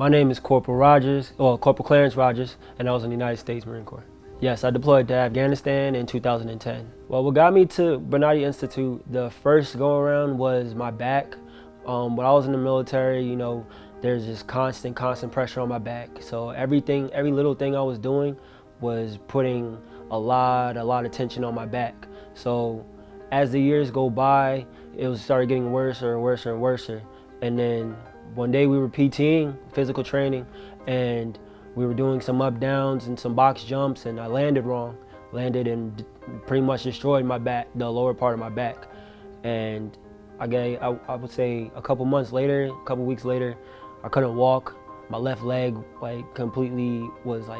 My name is Corporal Rogers, or Corporal Clarence Rogers, and I was in the United States Marine Corps. Yes, I deployed to Afghanistan in 2010. Well, what got me to Bonati Institute, the first go-around was my back. When I was in the military, there's just constant pressure on my back. So every little thing I was doing was putting a lot of tension on my back. So as the years go by, it started getting worse and worse. And then one day we were PTing, physical training, and we were doing some up downs and some box jumps, and I landed wrong. Landed and pretty much destroyed my back, the lower part of my back. And I would say a couple weeks later, I couldn't walk. My left leg completely was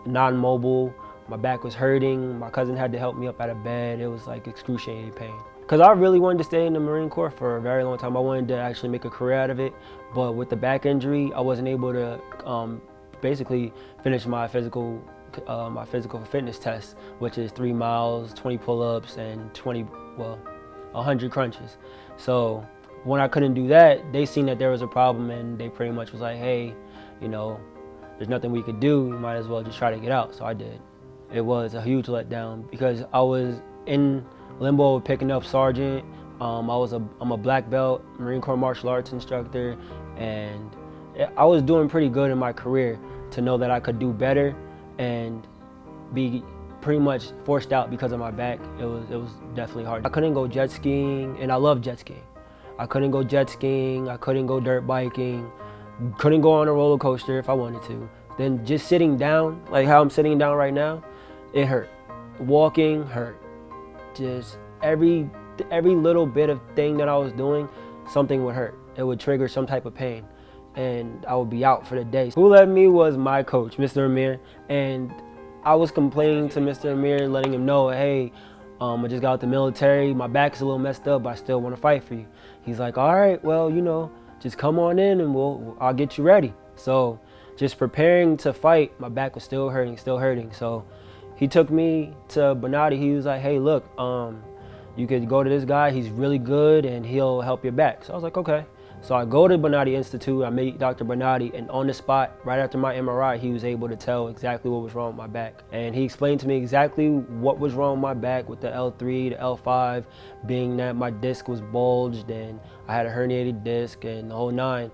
non-mobile. My back was hurting. My cousin had to help me up out of bed. It was excruciating pain. Because I really wanted to stay in the Marine Corps for a very long time. I wanted to actually make a career out of it. But with the back injury, I wasn't able to basically finish my physical fitness test, which is 3 miles, 20 pull-ups, and 100 crunches. So when I couldn't do that, they seen that there was a problem, and they pretty much was like, hey, there's nothing we could do. You might as well just try to get out. So I did. It was a huge letdown because I was in limbo picking up sergeant. I'm a black belt Marine Corps martial arts instructor, and I was doing pretty good in my career. To know that I could do better and be pretty much forced out because of my back, it was definitely hard. I couldn't go jet skiing, and I love jet skiing. I couldn't go jet skiing, I couldn't go dirt biking, couldn't go on a roller coaster if I wanted to. Then just sitting down, like how I'm sitting down right now, it hurt. Walking hurt. Just every little bit of thing that I was doing, something would hurt. It would trigger some type of pain, and I would be out for the day. Who led me was my coach, Mr. Amir, and I was complaining to Mr. Amir, letting him know, hey, I just got out the military, my back's a little messed up, but I still want to fight for you. He's like, all right, well, just come on in and I'll get you ready. So just preparing to fight, my back was still hurting. So he took me to Bonati. He was like, hey, look, you could go to this guy, he's really good and he'll help your back. So I was like, okay. So I go to Bonati Institute, I meet Dr. Bonati, and on the spot, right after my MRI, he was able to tell exactly what was wrong with my back. And he explained to me exactly what was wrong with my back with the L3, the L5, being that my disc was bulged and I had a herniated disc and the whole nine.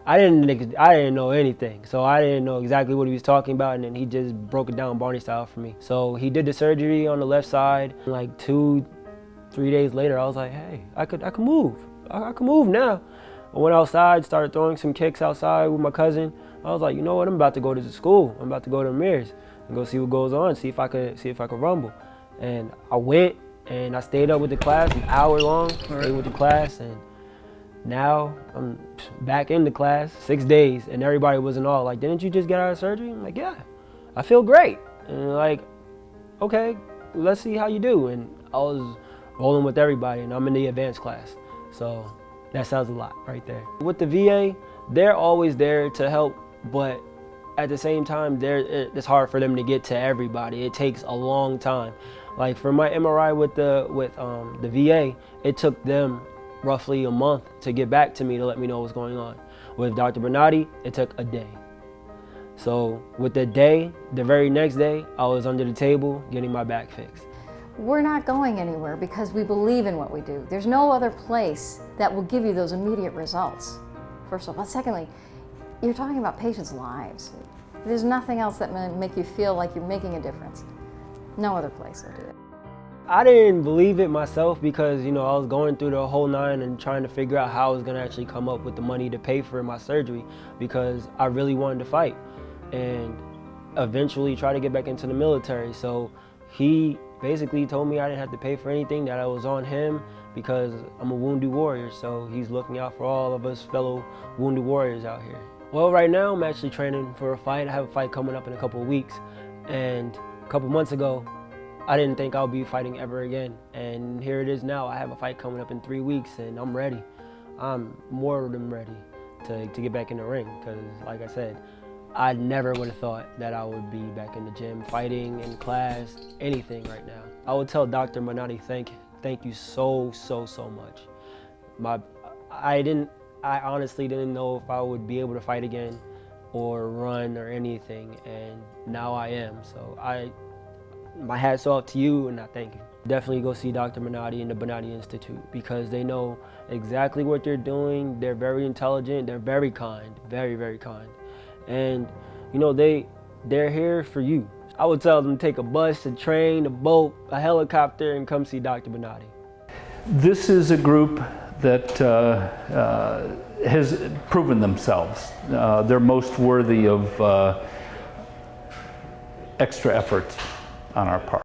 I didn't know anything, so I didn't know exactly what he was talking about, and then he just broke it down Barney style for me. So he did the surgery on the left side. 2-3 days later, I was like, hey, I could move. I can move now. I went outside, started throwing some kicks outside with my cousin. I was like, you know what? I'm about to go to the school. I'm about to go to Amir's and go see what goes on, see if I could rumble. And I went and I stayed up with the class an hour long. Stayed with the class, and now I'm back in the class 6 days, and everybody was in awe. Like, didn't you just get out of surgery? I'm like, yeah, I feel great. And they're like, okay, let's see how you do. And I was rolling with everybody, and I'm in the advanced class. So that sounds a lot right there. With the VA, they're always there to help, but at the same time, it's hard for them to get to everybody. It takes a long time. Like for my MRI with the VA, it took them roughly a month to get back to me to let me know what's going on. With Dr. Bonati, it took a day. So with the very next day, I was under the table getting my back fixed. We're not going anywhere because we believe in what we do. There's no other place that will give you those immediate results, first of all. But secondly, you're talking about patients' lives. There's nothing else that will make you feel like you're making a difference. No other place will do it. I didn't believe it myself because, I was going through the whole nine and trying to figure out how I was going to actually come up with the money to pay for my surgery, because I really wanted to fight and eventually try to get back into the military. So he basically told me I didn't have to pay for anything, that I was on him because I'm a wounded warrior. So he's looking out for all of us fellow wounded warriors out here. Well, right now I'm actually training for a fight. I have a fight coming up in a couple of weeks. And a couple months ago, I didn't think I'll be fighting ever again. And here it is now. I have a fight coming up in 3 weeks, and I'm ready. I'm more than ready to get back in the ring, because like I said, I never would have thought that I would be back in the gym, fighting, in class, anything right now. I would tell Dr. Bonati, thank you so much. I didn't I honestly didn't know if I would be able to fight again or run or anything, and now I am. So my hat's off to you, and I thank you. Definitely go see Dr. Bonati and the Bonati Institute, because they know exactly what they're doing. They're very intelligent, they're very kind, very, very kind. And you know, they're here for you. I would tell them to take a bus, a train, a boat, a helicopter, and come see Dr. Bonati. This is a group that has proven themselves. They're most worthy of extra effort on our part.